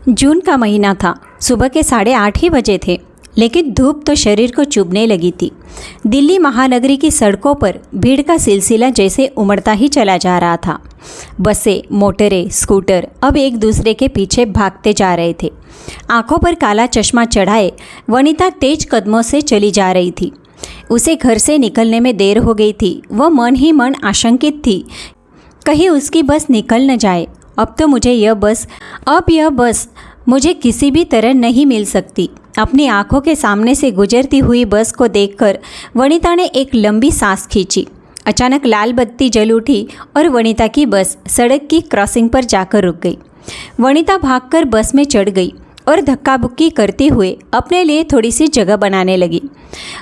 जून का महीना था। सुबह के 8:30 ही बजे थे, लेकिन धूप तो शरीर को चुभने लगी थी। दिल्ली महानगरी की सड़कों पर भीड़ का सिलसिला जैसे उमड़ता ही चला जा रहा था। बसें, मोटरें, स्कूटर अब एक दूसरे के पीछे भागते जा रहे थे। आंखों पर काला चश्मा चढ़ाए वनिता तेज कदमों से चली जा रही थी। उसे घर से निकलने में देर हो गई थी। वह मन ही मन आशंकित थी, कहीं उसकी बस निकल न जाए। अब यह बस मुझे किसी भी तरह नहीं मिल सकती। अपनी आंखों के सामने से गुजरती हुई बस को देखकर वनिता ने एक लंबी सांस खींची। अचानक लाल बत्ती जल उठी और वनिता की बस सड़क की क्रॉसिंग पर जाकर रुक गई। वनिता भागकर बस में चढ़ गई और धक्का बुक्की करते हुए अपने लिए थोड़ी सी जगह बनाने लगी।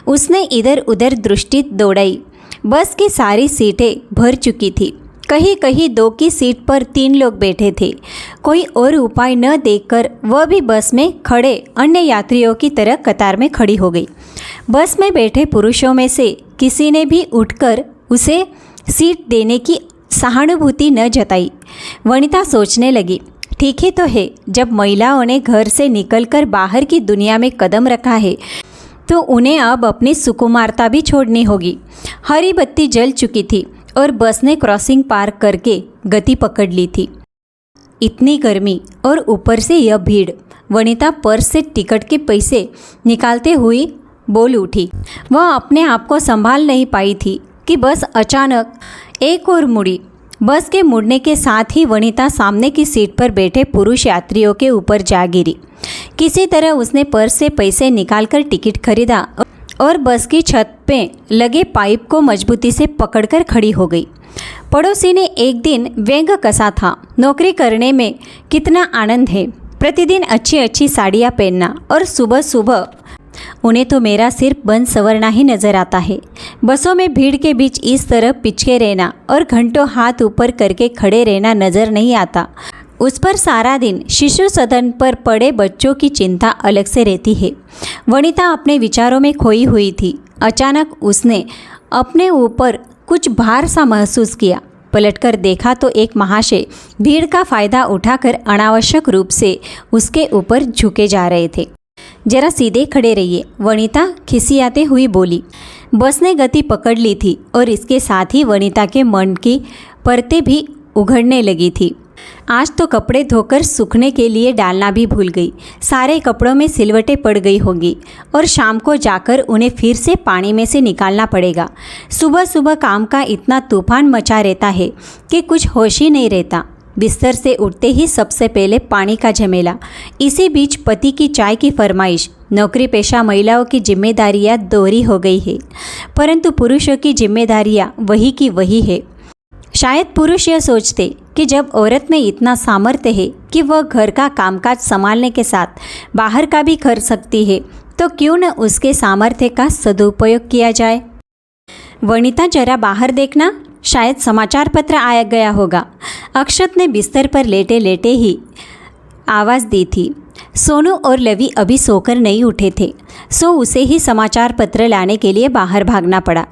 उसने इधर उधर दृष्टि दौड़ाई। बस की सारी सीटें भर चुकी थी। कहीं कहीं 2 की सीट पर 3 लोग बैठे थे। कोई और उपाय न देखकर वह भी बस में खड़े अन्य यात्रियों की तरह कतार में खड़ी हो गई। बस में बैठे पुरुषों में से किसी ने भी उठकर उसे सीट देने की सहानुभूति न जताई। वनिता सोचने लगी, ठीक ही तो है, जब महिलाओं ने घर से निकलकर बाहर की दुनिया में कदम रखा है तो उन्हें अब अपनी सुकुमारता भी छोड़नी होगी। हरी बत्ती जल चुकी थी और बस ने क्रॉसिंग पार करके गति पकड़ ली थी। इतनी गर्मी और ऊपर से यह भीड़। वनिता पर्स से टिकट के पैसे निकालते हुए बोल उठी। वह अपने आप को संभाल नहीं पाई थी कि बस अचानक एक और मुड़ी। बस के मुड़ने के साथ ही वनिता सामने की सीट पर बैठे पुरुष यात्रियों के ऊपर जा गिरी। किसी तरह उसने पर्स से पैसे निकालकर टिकट खरीदा और बस की छत पे लगे पाइप को मजबूती से पकड़कर खड़ी हो गई। पड़ोसी ने एक दिन व्यंग कसा था, नौकरी करने में कितना आनंद है, प्रतिदिन अच्छी अच्छी साड़ियाँ पहनना और सुबह सुबह उन्हें तो मेरा सिर्फ बन संवरना ही नजर आता है। बसों में भीड़ के बीच इस तरह पिचके रहना और घंटों हाथ ऊपर करके खड़े रहना नजर नहीं आता। उस पर सारा दिन शिशु सदन पर पड़े बच्चों की चिंता अलग से रहती है। वनिता अपने विचारों में खोई हुई थी। अचानक उसने अपने ऊपर कुछ भार सा महसूस किया। पलटकर देखा तो एक महाशय भीड़ का फायदा उठाकर अनावश्यक रूप से उसके ऊपर झुके जा रहे थे। जरा सीधे खड़े रहिए, वनिता खिसियाते हुई बोली। बस ने गति पकड़ ली थी और इसके साथ ही वनिता के मन की परतें भी उघड़ने लगी थी। आज तो कपड़े धोकर सूखने के लिए डालना भी भूल गई। सारे कपड़ों में सिलवटें पड़ गई होंगी और शाम को जाकर उन्हें फिर से पानी में से निकालना पड़ेगा। सुबह सुबह काम का इतना तूफान मचा रहता है कि कुछ होश ही नहीं रहता। बिस्तर से उठते ही सबसे पहले पानी का झमेला। इसी बीच पति की चाय की फरमाइश। नौकरी पेशा महिलाओं की जिम्मेदारियां दोहरी हो गई है, परंतु पुरुषों की जिम्मेदारियां वही की वही है। शायद पुरुष यह सोचते कि जब औरत में इतना सामर्थ्य है कि वह घर का कामकाज संभालने के साथ बाहर का भी कर सकती है, तो क्यों न उसके सामर्थ्य का सदुपयोग किया जाए। वनिता, जरा बाहर देखना, शायद समाचार पत्र आया गया होगा। अक्षत ने बिस्तर पर लेटे लेटे ही आवाज़ दी थी। सोनू और लवी अभी सोकर नहीं उठे थे, सो उसे ही समाचार पत्र लाने के लिए बाहर भागना पड़ा।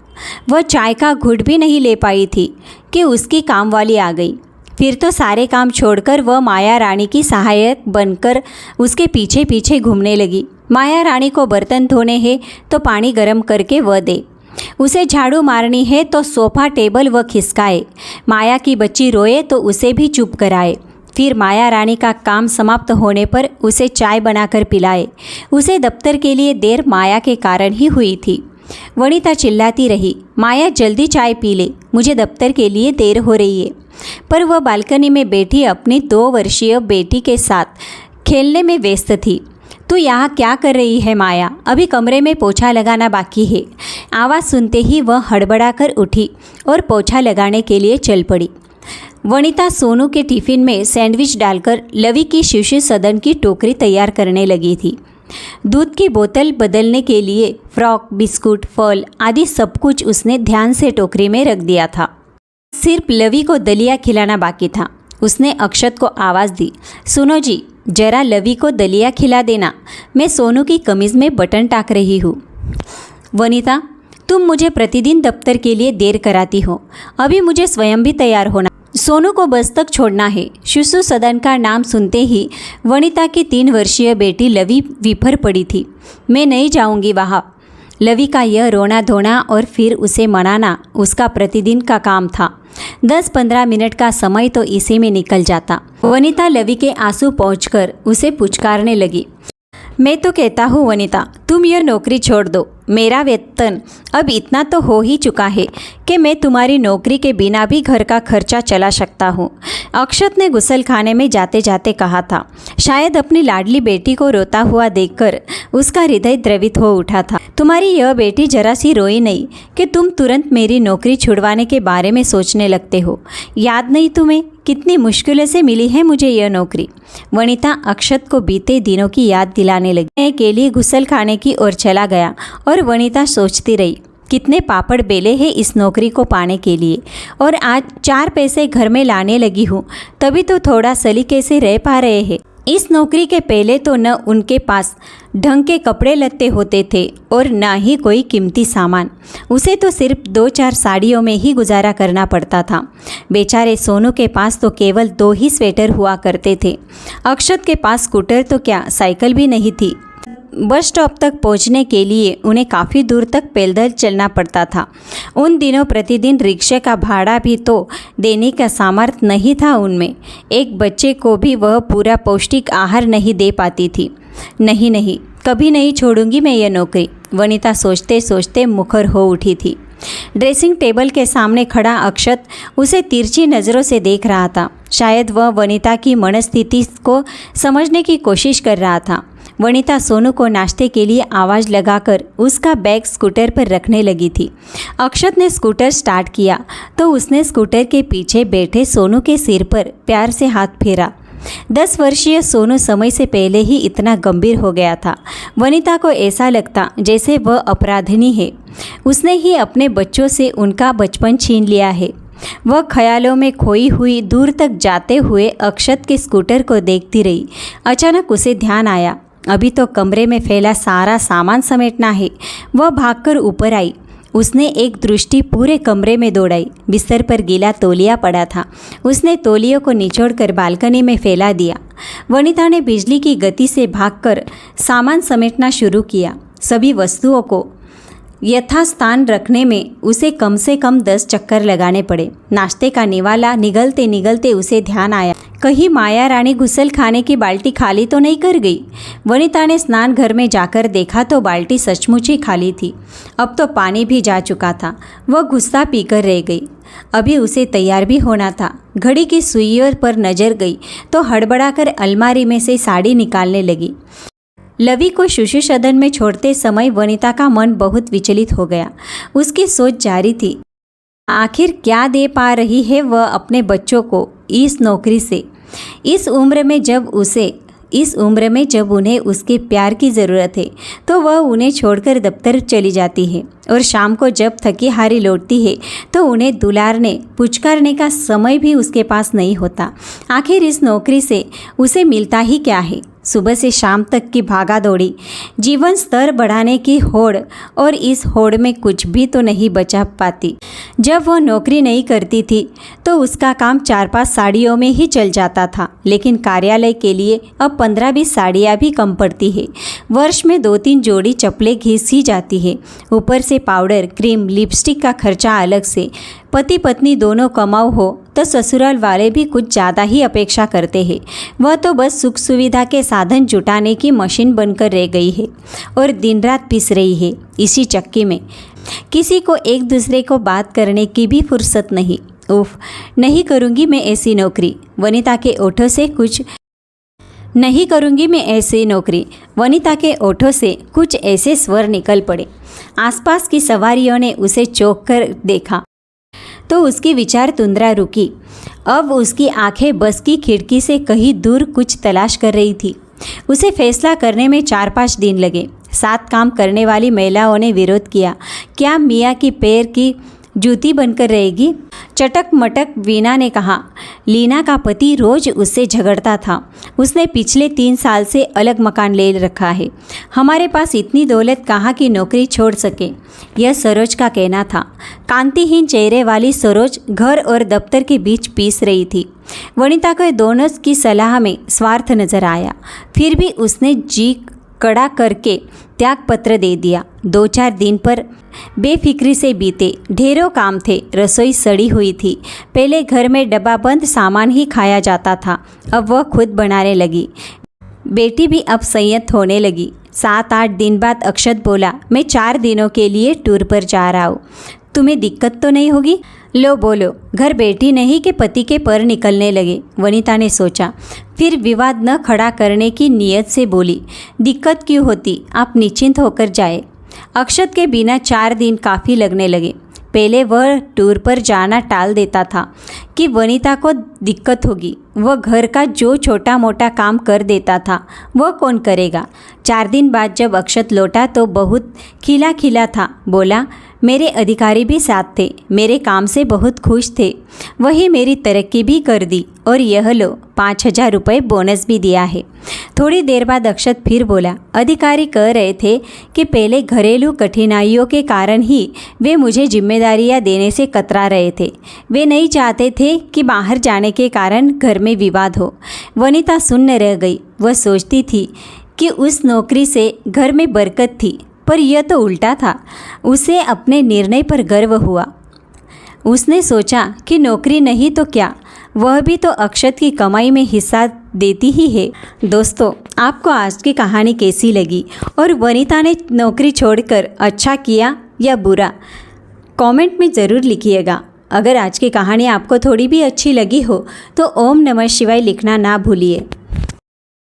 वह चाय का घुट भी नहीं ले पाई थी कि उसकी कामवाली आ गई। फिर तो सारे काम छोड़कर वह माया रानी की सहायक बनकर उसके पीछे पीछे घूमने लगी। माया रानी को बर्तन धोने हैं तो पानी गर्म करके वह दे, उसे झाड़ू मारनी है तो सोफा टेबल वह खिसकाए, माया की बच्ची रोए तो उसे भी चुप कराए। फिर माया रानी का काम समाप्त होने पर उसे चाय बनाकर पिलाए। उसे दफ्तर के लिए देर माया के कारण ही हुई थी। वनिता चिल्लाती रही, माया जल्दी चाय पी ले, मुझे दफ्तर के लिए देर हो रही है। पर वह बालकनी में बैठी अपनी 2 वर्षीय बेटी के साथ खेलने में व्यस्त थी। तू यहाँ क्या कर रही है माया, अभी कमरे में पोछा लगाना बाकी है। आवाज़ सुनते ही वह हड़बड़ा कर उठी और पोछा लगाने के लिए चल पड़ी। वनिता सोनू के टिफ़िन में सैंडविच डालकर लवी की शिशु सदन की टोकरी तैयार करने लगी थी। दूध की बोतल बदलने के लिए फ्रॉक, बिस्कुट, फल आदि सब कुछ उसने ध्यान से टोकरी में रख दिया था। सिर्फ लवी को दलिया खिलाना बाकी था। उसने अक्षत को आवाज़ दी, सुनो जी, जरा लवी को दलिया खिला देना, मैं सोनू की कमीज़ में बटन टाक रही हूँ। वनिता, तुम मुझे प्रतिदिन दफ्तर के लिए देर कराती हो, अभी मुझे स्वयं भी तैयार होना। सोनू को बस तक छोड़ना है। शिशु सदन का नाम सुनते ही वनिता की 3 वर्षीय बेटी लवी विफर पड़ी थी। मैं नहीं जाऊंगी वहाँ। लवी का यह रोना धोना और फिर उसे मनाना उसका प्रतिदिन का काम था। 10-15 मिनट का समय तो इसी में निकल जाता। वनिता लवी के आंसू पोंछकर उसे पुचकारने लगी। मैं तो कहता हूँ वनिता, तुम यह नौकरी छोड़ दो। मेरा वेतन अब इतना तो हो ही चुका है कि मैं तुम्हारी नौकरी के बिना भी घर का खर्चा चला सकता हूँ। अक्षत ने गुसल खाने में जाते जाते कहा था। शायद अपनी लाडली बेटी को रोता हुआ देखकर उसका हृदय द्रवित हो उठा था। तुम्हारी यह बेटी जरा सी रोई नहीं कि तुम तुरंत मेरी नौकरी छुड़वाने के बारे में सोचने लगते हो। याद नहीं तुम्हें कितनी मुश्किलों से मिली है मुझे यह नौकरी। वनिता अक्षत को बीते दिनों की याद दिलाने लगी। के लिए गुसल खाने की ओर चला गया और वनिता सोचती रही, कितने पापड़ बेले हैं इस नौकरी को पाने के लिए, और आज 4 पैसे घर में लाने लगी हूँ, तभी तो थोड़ा सलीके से रह पा रहे हैं। इस नौकरी के पहले तो न उनके पास ढंग के कपड़े लत्ते होते थे और न ही कोई कीमती सामान। उसे तो सिर्फ 2-4 साड़ियों में ही गुजारा करना पड़ता था। बेचारे सोनू के पास तो केवल 2 ही स्वेटर हुआ करते थे। अक्षत के पास स्कूटर तो क्या, साइकिल भी नहीं थी। बस स्टॉप तक पहुंचने के लिए उन्हें काफ़ी दूर तक पैदल चलना पड़ता था। उन दिनों प्रतिदिन रिक्शे का भाड़ा भी तो देने का सामर्थ्य नहीं था उनमें। एक बच्चे को भी वह पूरा पौष्टिक आहार नहीं दे पाती थी। नहीं, कभी नहीं छोड़ूंगी मैं यह नौकरी, वनिता सोचते सोचते मुखर हो उठी थी। ड्रेसिंग टेबल के सामने खड़ा अक्षत उसे तिरछी नज़रों से देख रहा था। शायद वह वनिता की मनस्थिति को समझने की कोशिश कर रहा था। वनिता सोनू को नाश्ते के लिए आवाज़ लगाकर उसका बैग स्कूटर पर रखने लगी थी। अक्षत ने स्कूटर स्टार्ट किया तो उसने स्कूटर के पीछे बैठे सोनू के सिर पर प्यार से हाथ फेरा। 10 वर्षीय सोनू समय से पहले ही इतना गंभीर हो गया था। वनिता को ऐसा लगता जैसे वह अपराधिनी है। उसने ही अपने बच्चों से उनका बचपन छीन लिया है। वह ख्यालों में खोई हुई दूर तक जाते हुए अक्षत के स्कूटर को देखती रही। अचानक उसे ध्यान आया, अभी तो कमरे में फैला सारा सामान समेटना है। वह भागकर ऊपर आई। उसने एक दृष्टि पूरे कमरे में दौड़ाई। बिस्तर पर गीला तौलिया पड़ा था। उसने तौलियों को निचोड़कर बालकनी में फैला दिया। वनिता ने बिजली की गति से भागकर सामान समेटना शुरू किया। सभी वस्तुओं को यथास्थान रखने में उसे कम से कम 10 चक्कर लगाने पड़े। नाश्ते का निवाला निगलते निगलते उसे ध्यान आया, कहीं माया रानी गुसल खाने की बाल्टी खाली तो नहीं कर गई। वनिता ने स्नान घर में जाकर देखा तो बाल्टी सचमुच ही खाली थी। अब तो पानी भी जा चुका था। वह गुस्सा पीकर रह गई। अभी उसे तैयार भी होना था। घड़ी की सुइयों पर नजर गई तो हड़बड़ाकर अलमारी में से साड़ी निकालने लगी। लवी को शिशु सदन में छोड़ते समय वनिता का मन बहुत विचलित हो गया। उसकी सोच जारी थी, आखिर क्या दे पा रही है वह अपने बच्चों को इस नौकरी से। इस उम्र में जब उन्हें उसके प्यार की ज़रूरत है तो वह उन्हें छोड़कर दफ्तर चली जाती है, और शाम को जब थकी हारी लौटती है तो उन्हें दुलारने पुचकारने का समय भी उसके पास नहीं होता। आखिर इस नौकरी से उसे मिलता ही क्या है। सुबह से शाम तक की भागा दौड़ी, जीवन स्तर बढ़ाने की होड़, और इस होड़ में कुछ भी तो नहीं बचा पाती। जब वह नौकरी नहीं करती थी तो उसका काम 4-5 साड़ियों में ही चल जाता था, लेकिन कार्यालय के लिए अब 15-20 साड़ियाँ भी कम पड़ती है। वर्ष में 2-3 जोड़ी चप्पलें घिसी जाती है। ऊपर से पाउडर, क्रीम, लिपस्टिक का खर्चा अलग से। पति पत्नी दोनों कमाऊ हो तो ससुराल वाले भी कुछ ज़्यादा ही अपेक्षा करते हैं। वह तो बस सुख सुविधा के साधन जुटाने की मशीन बनकर रह गई है और दिन रात पिस रही है इसी चक्की में। किसी को एक दूसरे को बात करने की भी फुर्सत नहीं। उफ, नहीं करूँगी मैं ऐसी नौकरी। वनिता के ओठों से कुछ ऐसे स्वर निकल पड़े। आसपास की सवारियों ने उसे चौंक कर देखा तो उसकी विचार तुंद्रा रुकी। अब उसकी आंखें बस की खिड़की से कहीं दूर कुछ तलाश कर रही थी। उसे फैसला करने में 4-5 दिन लगे। 7 काम करने वाली महिलाओं ने विरोध किया। क्या मियाँ की पैर की जूती बनकर रहेगी? चटक मटक वीना ने कहा। लीना का पति रोज उससे झगड़ता था। उसने पिछले 3 साल से अलग मकान ले रखा है। हमारे पास इतनी दौलत कहाँ की नौकरी छोड़ सके, यह सरोज का कहना था। कांतिहीन चेहरे वाली सरोज घर और दफ्तर के बीच पीस रही थी। वनिता को दोनों की सलाह में स्वार्थ नजर आया। फिर भी उसने जी कड़ा करके त्याग पत्र दे दिया। 2-4 दिन पर बेफिक्री से बीते। ढेरों काम थे। रसोई सड़ी हुई थी। पहले घर में डब्बाबंद सामान ही खाया जाता था, अब वह खुद बनाने लगी। बेटी भी अब संयत होने लगी। 7-8 दिन बाद अक्षत बोला, मैं 4 दिनों के लिए टूर पर जा रहा हूँ, तुम्हें दिक्कत तो नहीं होगी? लो बोलो, घर बेटी नहीं कि पति के पर निकलने लगे, वनिता ने सोचा। फिर विवाद न खड़ा करने की नीयत से बोली, दिक्कत क्यों होती, आप निश्चिंत होकर जाए। अक्षत के बिना 4 दिन काफ़ी लगने लगे। पहले वह टूर पर जाना टाल देता था कि वनिता को दिक्कत होगी। वह घर का जो छोटा मोटा काम कर देता था वह कौन करेगा। 4 दिन बाद जब अक्षत लौटा तो बहुत खिला खिला था। बोला, मेरे अधिकारी भी साथ थे, मेरे काम से बहुत खुश थे, वही मेरी तरक्की भी कर दी और यह लो 5,000 रुपये बोनस भी दिया है। थोड़ी देर बाद अक्षत फिर बोला, अधिकारी कह रहे थे कि पहले घरेलू कठिनाइयों के कारण ही वे मुझे जिम्मेदारियां देने से कतरा रहे थे। वे नहीं चाहते थे कि बाहर जाने के कारण घर में विवाद हो। वनिता सुन्न रह गई। वह सोचती थी कि उस नौकरी से घर में बरकत थी, पर यह तो उल्टा था। उसे अपने निर्णय पर गर्व हुआ। उसने सोचा कि नौकरी नहीं तो क्या, वह भी तो अक्षत की कमाई में हिस्सा देती ही है। दोस्तों, आपको आज की कहानी कैसी लगी और वनिता ने नौकरी छोड़कर अच्छा किया या बुरा, कमेंट में ज़रूर लिखिएगा। अगर आज की कहानी आपको थोड़ी भी अच्छी लगी हो तो ओम नमः शिवाय लिखना ना भूलिए।